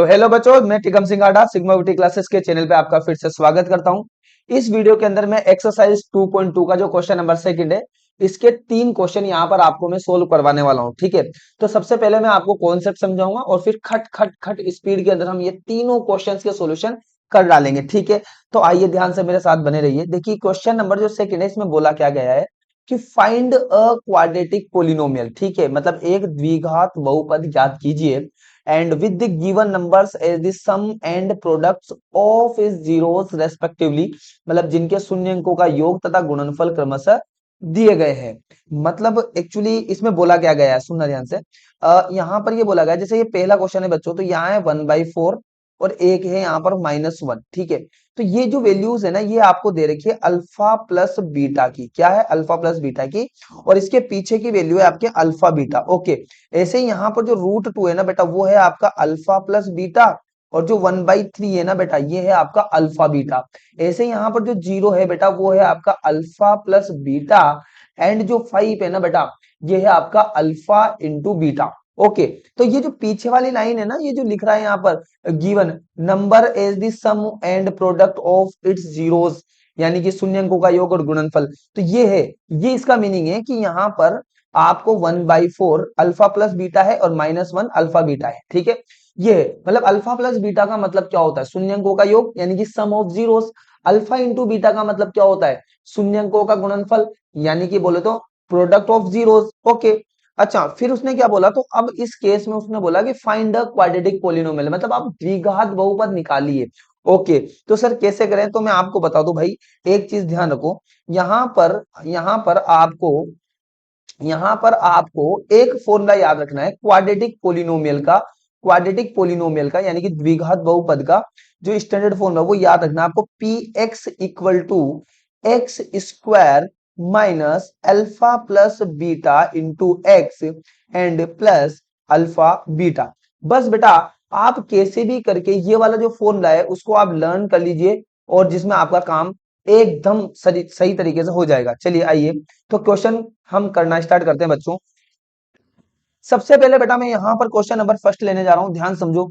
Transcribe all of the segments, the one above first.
तो हेलो बच्चों, मैं Tikam Singh Aada Sigma beauty classes के चैनल पे आपका फिर से स्वागत करता हूं। इस वीडियो के अंदर मैं एक्सरसाइज 2.2 का जो क्वेश्चन नंबर सेकंड है, इसके 3 क्वेश्चन यहां पर आपको मैं सोल्व करवाने वाला हूं। ठीक है, तो सबसे पहले मैं आपको कॉन्सेप्ट समझाऊंगा और फिर खट खट खट स्पीड के अंदर हम ये तीनों क्वेश्चन के सोल्यूशन कर डालेंगे। ठीक है, तो आइए ध्यान से मेरे साथ बने रहिए। देखिए क्वेश्चन नंबर जो सेकंड है, इसमें बोला क्या गया है कि फाइंड अ क्वाड्रेटिक पोलिनोमियल। ठीक है, मतलब एक द्विघात बहुपद ज्ञात कीजिए and with the given numbers as the sum and products of its zeros respectively, मतलब जिनके शून्य अंकों का योग तथा गुणनफल क्रमशः दिए गए हैं। मतलब एक्चुअली इसमें बोला क्या गया है, सुनना ध्यान से। यहाँ पर ये बोला गया है, जैसे ये पहला क्वेश्चन है बच्चों, तो यहाँ है 1/4 और एक है यहाँ पर -1। ठीक है, तो ये जो वैल्यूज है ना, ये आपको दे रखी है अल्फा प्लस बीटा की। क्या है? अल्फा प्लस बीटा की। और इसके पीछे की वैल्यू है आपके अल्फा बीटा। ओके, ऐसे ही यहाँ पर जो √2 है ना बेटा, वो है आपका अल्फा प्लस बीटा। और जो 1/3 है ना बेटा, ये है आपका अल्फा बीटा। ऐसे ही यहाँ पर जो 0 है बेटा, वो है आपका अल्फा प्लस बीटा। एंड जो 5 है ना बेटा, ये है आपका अल्फा इंटू बीटा। ओके, तो ये जो पीछे वाली लाइन है ना, ये जो लिख रहा है यहाँ पर, given number as the sum and product of its zeros, यानी कि शून्य अंकों का योग और गुणनफल। तो ये है, ये इसका मीनिंग है कि यहाँ पर आपको 1/4 अल्फा प्लस बीटा है और -1 अल्फा बीटा है। ठीक है, ये है, मतलब अल्फा प्लस बीटा का मतलब क्या होता है? शून्य अंकों का योग, यानी कि sum of zeros. Alpha into beta का मतलब क्या होता है? शून्य अंकों का गुणनफल, यानी कि बोले तो प्रोडक्ट ऑफ जीरोस। ओके, अच्छा, फिर उसने क्या बोला? तो अब इस केस में उसने बोला कि फाइंड द क्वाड्रेटिक पोलिनोमियल, मतलब आप द्विघात बहुपद निकालिए। ओके, तो सर कैसे करें? तो मैं आपको बता दूं भाई, एक चीज ध्यान रखो। यहाँ पर आपको एक फॉर्मूला याद रखना है क्वाड्रेटिक पोलिनोमियल का। क्वाड्रेटिक पोलिनोमियल का यानी कि द्विघात बहुपद का जो स्टैंडर्ड फॉर्मूला, वो याद रखना आपको। P x equal to x square minus alpha plus beta into x and plus alpha beta. बस बेटा, आप कैसे भी करके ये वाला जो फॉर्मूला है उसको आप लर्न कर लीजिए, और जिसमें आपका काम एकदम सही सही तरीके से हो जाएगा। चलिए आइए, तो क्वेश्चन हम करना स्टार्ट करते हैं बच्चों। सबसे पहले बेटा मैं यहां पर क्वेश्चन नंबर फर्स्ट लेने जा रहा हूं, ध्यान समझो।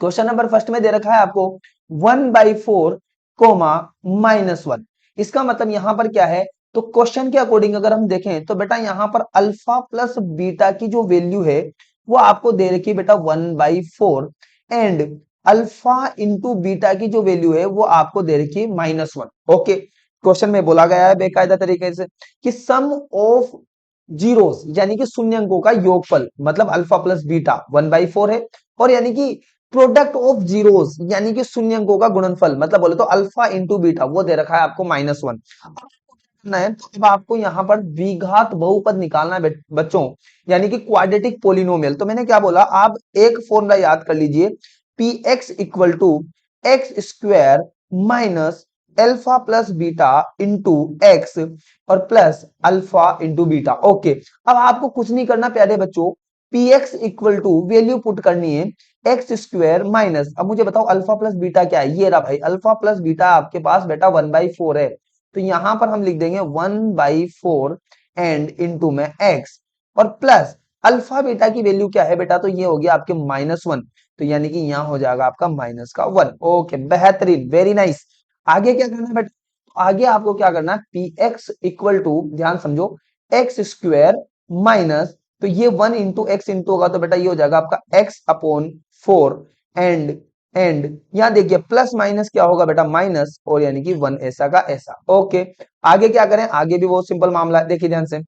क्वेश्चन नंबर फर्स्ट में दे रखा है आपको 1/4 कोमा -1। इसका मतलब यहां पर क्या है? तो क्वेश्चन के अकॉर्डिंग अगर हम देखें तो बेटा यहां पर अल्फा प्लस बीटा की जो वैल्यू है वो आपको दे रखी है बेटा 1/4। एंड अल्फा इंटू बीटा की जो वैल्यू है वो आपको दे रखी है -1। ओके, क्वेश्चन में बोला गया है बेकायदा तरीके से कि सम ऑफ जीरोस, यानी कि शून्य अंकों का योगफल, मतलब अल्फा प्लस बीटा 1/4 है। और यानी कि प्रोडक्ट ऑफ जीरोस, यानी कि शून्य अंकों का गुणनफल, मतलब बोले तो अल्फा इंटू बीटा, वो दे रखा है आपको -1। करना है तो अब आपको यहाँ पर द्विघात बहुपद निकालना है बच्चों, यानी कि क्वाड्रेटिक पोलिनोमियल। तो मैंने क्या बोला, आप एक फॉर्मूला याद कर लीजिए। P x equal to x square minus alpha plus beta into X और plus alpha into beta. Okay, अब आपको कुछ नहीं करना प्यारे बच्चों, P x equal to value put करनी है एक्स स्क्वायर माइनस, अब मुझे बताओ अल्फा प्लस बीटा क्या है? ये रहा भाई, अल्फा प्लस बीटा आपके पास बेटा 1/4 है। तो यहां पर हम लिख देंगे 1/4 एंड इंटू में एक्स और प्लस अल्फा बीटा की वैल्यू क्या है बेटा? तो ये हो गया आपके -1। तो यानी कि यहां हो जाएगा आपका -1। ओके, बेहतरीन, वेरी नाइस। आगे क्या करना है बेटा? आगे आपको क्या करना है? पी एक्स इक्वल टू, ध्यान समझो, एक्स स्क्वायर माइनस, तो ये 1 इंटू एक्स इंटू होगा तो बेटा ये हो जाएगा आपका एक्स अपॉन 4। एंड यहां देखिए प्लस माइनस क्या होगा बेटा? माइनस, और यानी कि 1 ऐसा का ऐसा। ओके, आगे क्या करें? आगे भी बहुत सिंपल मामला है, देखिए ध्यान से।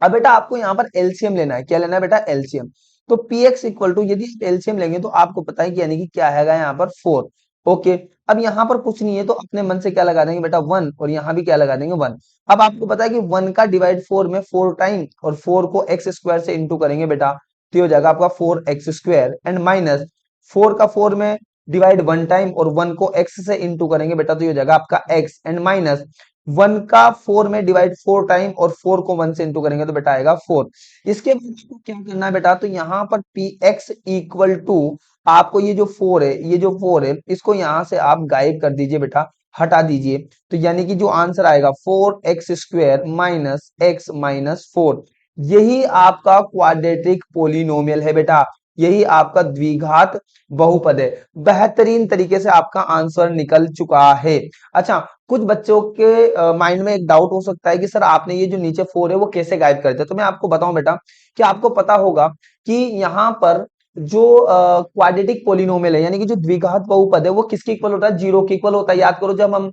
अब बेटा आपको यहाँ पर एलसीएम लेना है। क्या लेना है बेटा? एलसीएम। तो पी एक्स इक्वल टू, यदि आप एलसीएम लेंगे तो आपको पता है कि यानी कि क्या है यहाँ पर 4। ओके, अब यहाँ पर कुछ नहीं है तो अपने मन से क्या लगा देंगे बेटा? 1, और यहाँ भी क्या लगा देंगे? 1। अब आपको पता है कि 1 का डिवाइड 4 में 4 टाइम, और 4 को एक्स स्क्वायर से इंटू करेंगे बेटा, तो हो जाएगा आपका 4x स्क्वायर एंड माइनस 4 का 4 में डिवाइड 1 टाइम और 1 को x से इंटू करेंगे बेटा, तो ये हो जाएगा आपका x एंड माइनस 1 का 4 में डिवाइड 4 टाइम और 4 को 1 से इंटू करेंगे तो बेटा आएगा 4। इसके बाद आपको क्या करना है बेटा? तो यहाँ पर पी एक्स इक्वल टू, आपको ये जो 4 है, ये जो 4 है, इसको यहाँ से आप गायब कर दीजिए बेटा, हटा दीजिए। तो यानी कि जो आंसर आएगा 4x square minus x minus 4, यही आपका क्वाड्रेटिक पोलिनोमियल है बेटा। यही आपका द्विघात बहुपद है। बेहतरीन तरीके से आपका आंसर निकल चुका है। अच्छा, कुछ बच्चों के माइंड में एक डाउट हो सकता है कि सर आपने ये जो नीचे 4 है वो कैसे गायब कर दिया। तो मैं आपको बताऊं बेटा कि आपको पता होगा कि यहाँ पर जो क्वाड्रेटिक पोलिनोमियल है यानी कि जो द्विघात बहुपद है वो किसके इक्वल होता है, जीरो के इक्वल होता है। याद करो जब हम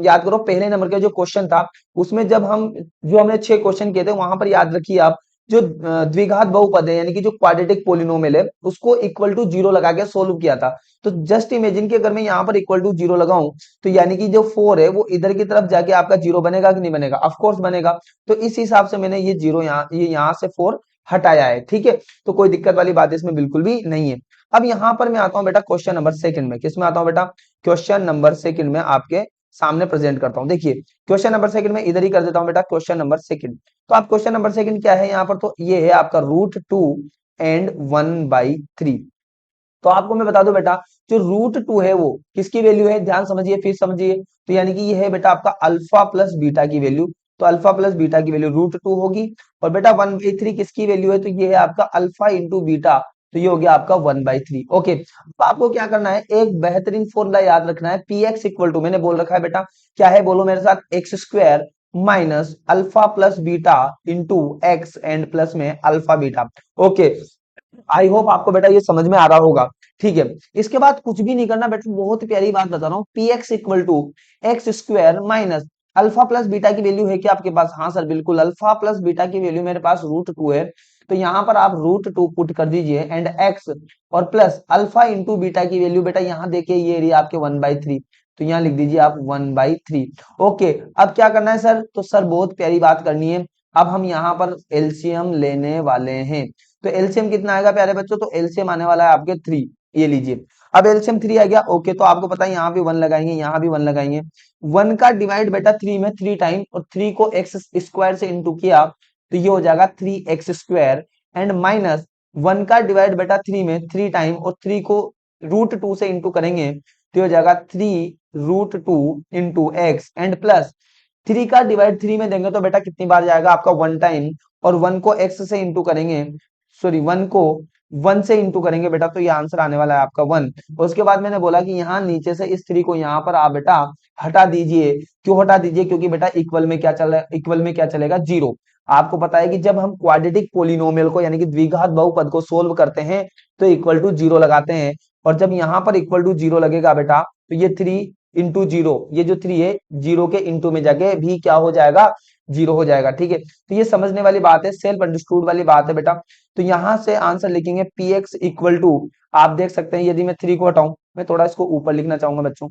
याद करो पहले नंबर का जो क्वेश्चन था उसमें जब हम जो हमने 6 क्वेश्चन किए थे वहां पर याद रखिए आप जो द्विघात बहुपद है यानी कि जो क्वाड्रेटिक पोलिनोमियल है उसको इक्वल टू जीरो लगा के सोल्व किया था। तो जस्ट इमेजिन कि अगर मैं यहाँ पर इक्वल टू जीरो लगाऊं तो यानी कि जो 4 है वो इधर की तरफ जाके आपका जीरो बनेगा कि नहीं बनेगा, ऑफ कोर्स बनेगा। तो इस हिसाब से मैंने ये जीरो ये यहाँ से 4 हटाया है। ठीक है, तो कोई दिक्कत वाली बात इसमें बिल्कुल भी नहीं है। अब यहाँ पर मैं आता हूँ बेटा क्वेश्चन नंबर सेकंड में। किसमें आता हूँ बेटा, क्वेश्चन नंबर सेकंड में आपके सामने प्रेजेंट करता हूँ। देखिए क्वेश्चन नंबर सेकंड में इधर ही कर देता हूँ बेटा, क्वेश्चन नंबर सेकंड। तो आप क्वेश्चन नंबर सेकंड क्या है यहाँ पर, तो ये है आपका √2 एंड 1/3। तो आपको मैं बता दूं बेटा जो √2 है वो किसकी वैल्यू है, ध्यान समझिए फिर समझिए। तो यानी कि ये है बेटा आपका अल्फा प्लस बीटा की वैल्यू। तो अल्फा प्लस बीटा की वैल्यू √2 होगी। और बेटा 1/3 किसकी वैल्यू है, तो ये है आपका अल्फा इंटू बीटा। तो ये हो गया आपका 1/3। ओके, तो आपको क्या करना है, एक बेहतरीन फॉर्मूला याद रखना है। पी एक्स इक्वल टू मैंने बोल रखा है बेटा क्या है, बोलो मेरे साथ, X square minus alpha plus beta into x and plus में alpha beta. Okay, I hope आपको बेटा ये समझ में आ रहा होगा। ठीक है, इसके बाद कुछ भी नहीं करना बेटा, बहुत प्यारी बात बता रहा हूँ। P x equal to x square minus alpha plus beta की वैल्यू है क्या आपके पास, हाँ सर बिल्कुल, अल्फा प्लस बीटा की वैल्यू मेरे पास √2 है। तो यहाँ पर आप √2 पुट कर दीजिए एंड एक्स और प्लस अल्फा इंटू बीटा की वैल्यू बेटा यहाँ देखिए ये रही आपके 1/3। तो यहाँ लिख दीजिए आप 1/3। ओके, अब क्या करना है सर, तो सर बहुत प्यारी बात करनी है। अब हम यहाँ पर एलसीएम लेने वाले हैं। तो एलसीएम कितना आएगा प्यारे बच्चों, तो एलसीएम आने वाला है आपके 3। ये लीजिए, अब एलसीएम 3 आ गया। ओके, तो आपको पता है यहाँ भी 1 लगाएंगे, यहाँ भी 1 लगाएंगे। 1 का डिवाइड बेटा 3 में 3 टाइम, और 3 को एक्स स्क्वायर से इंटू किया तो ये हो जाएगा 3x स्क्वायर एंड माइनस 1 का डिवाइड बेटा 3 में 3 टाइम, और 3 को √2 से इंटू करेंगे तो ये हो जाएगा 3√2 इंटू एक्स एंड प्लस 3 का डिवाइड 3 में देंगे तो बेटा कितनी बार जाएगा आपका 1 टाइम, और 1 को x से इंटू करेंगे, सॉरी 1 को 1 से इंटू करेंगे बेटा तो ये आंसर आने वाला है आपका 1। और उसके बाद मैंने बोला कि यहाँ नीचे से इस 3 को यहाँ पर आप बेटा हटा दीजिए। क्यों हटा दीजिए, क्योंकि बेटा इक्वल में क्या चल रहा है, इक्वल में क्या चलेगा, जीरो। आपको पता है कि जब हम क्वाड्रेटिक पोलिनोमियल को यानी कि द्विघात बहुपद को सोल्व करते हैं तो इक्वल टू जीरो लगाते हैं। और जब यहाँ पर इक्वल टू जीरो लगेगा बेटा तो ये 3 इंटू जीरो, ये जो 3 है जीरो के इंटू में जाके भी क्या हो जाएगा, जीरो हो जाएगा। ठीक है, तो ये समझने वाली बात है, सेल्फ अंडरस्टूड वाली बात है बेटा। तो यहां से आंसर लिखेंगे पी एक्स इक्वल टू, आप देख सकते हैं यदि मैं 3 को हटाऊं, मैं थोड़ा इसको ऊपर लिखना चाहूंगा बच्चों,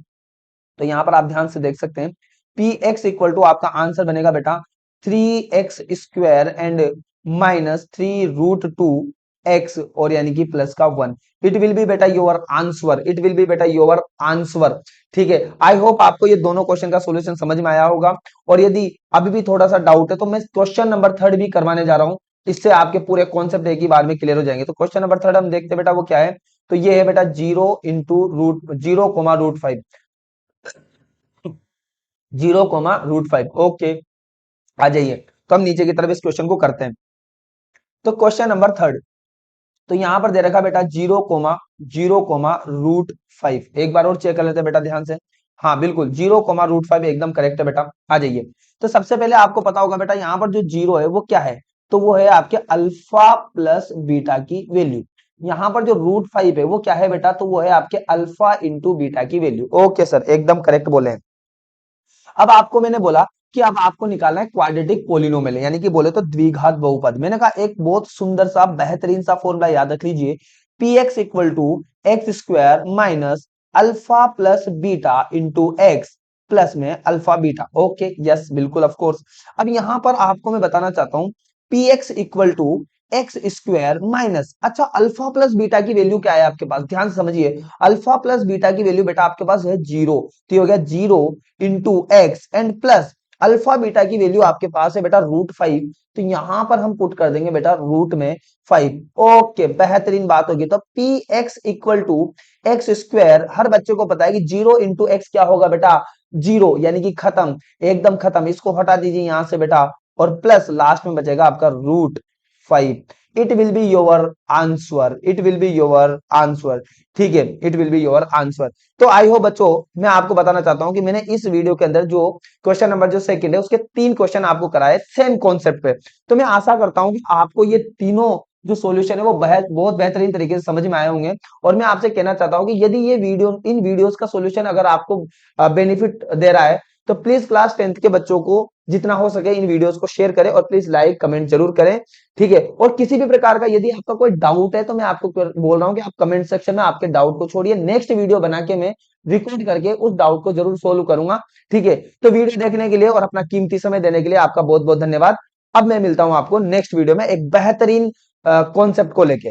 तो यहाँ पर आप ध्यान से देख सकते हैं पी एक्स इक्वल टू आपका आंसर बनेगा बेटा 3x square and minus 3√2 x और यानी कि प्लस का 1। इट विल बी बेटा your answer, it will be बेटा योर आंसर। ठीक है, आई होप आपको ये दोनों क्वेश्चन का सॉल्यूशन समझ में आया होगा। और यदि अभी भी थोड़ा सा डाउट है तो मैं क्वेश्चन नंबर 3 भी करवाने जा रहा हूं, इससे आपके पूरे कॉन्सेप्ट एक ही बार में क्लियर हो जाएंगे। तो क्वेश्चन नंबर 3 हम देखते हैं बेटा वो क्या है, तो ये है बेटा 0 0,5 ओके, आ जाइए। तो हम नीचे की तरफ इस क्वेश्चन को करते हैं। तो क्वेश्चन नंबर 3, तो यहां पर दे रखा बेटा 0,0,√5। एक बार और चेक कर लेते हैं बेटा ध्यान से। हाँ बिल्कुल 0,√5 एकदम करेक्ट है बेटा, आ जाइए। तो सबसे पहले आपको पता होगा बेटा यहाँ पर जो जीरो है वो क्या है, तो वो है आपके अल्फा प्लस बीटा की वैल्यू। यहाँ पर जो √5 है वो क्या है बेटा, तो वो है आपके अल्फा इंटू बीटा की वैल्यू। ओके सर, एकदम करेक्ट बोले हैं। अब आपको मैंने बोला कि अब आपको निकालना है क्वाड्रेटिक पोलिनोमियल यानी कि बोले तो द्विघात बहुपद। मैंने कहा एक बहुत सुंदर सा बेहतरीन सा फॉर्मूला याद रख लीजिए, P x equal to x square minus alpha plus beta into x plus में अल्फा बीटा। ओके यस बिल्कुल ऑफ कोर्स। अब यहां पर आपको मैं बताना चाहता हूं P x equal to x square minus, अच्छा अल्फा प्लस बीटा की वैल्यू क्या है आपके पास, ध्यान से समझिए। अल्फा प्लस बीटा की वैल्यू बेटा आपके पास है जीरो, तो ये हो गया 0 into x and plus alpha beta की वैल्यू आपके पास है बेटा √5। तो यहां पर हम पुट कर देंगे बेटा रूट में 5। ओके बेहतरीन बात होगी। तो P x equal to x square, हर बच्चे को पता है कि 0 इंटू एक्स क्या होगा बेटा, जीरो, यानी कि खत्म, एकदम खत्म। इसको हटा दीजिए यहां से बेटा, और प्लस लास्ट में बचेगा आपका √5। It will be your answer, it will be your answer. ठीक है, it will be your answer. तो आई होप बच्चों, मैं आपको बताना चाहता हूं कि मैंने इस वीडियो के अंदर जो क्वेश्चन नंबर जो सेकंड है उसके 3 क्वेश्चन आपको कराए सेम कॉन्सेप्ट पे। तो मैं आशा करता हूं कि आपको ये तीनों जो सॉल्यूशन है वो बहुत बेहतरीन तरीके से समझ में आए होंगे। और मैं आपसे कहना चाहता हूं कि यदि ये वीडियो इन वीडियोस का सॉल्यूशन अगर आपको बेनिफिट दे रहा है तो प्लीज क्लास 10th के बच्चों को जितना हो सके इन वीडियोस को शेयर करें और प्लीज लाइक कमेंट जरूर करें। ठीक है, और किसी भी प्रकार का यदि आपका कोई डाउट है तो मैं आपको बोल रहा हूं कि आप कमेंट सेक्शन में आपके डाउट को छोड़िए, नेक्स्ट वीडियो बना के मैं रिकॉर्ड करके उस डाउट को जरूर सोल्व करूंगा। ठीक है, तो वीडियो देखने के लिए और अपना कीमती समय देने के लिए आपका बहुत बहुत धन्यवाद। अब मैं मिलता हूं आपको नेक्स्ट वीडियो में एक बेहतरीन कॉन्सेप्ट को लेके।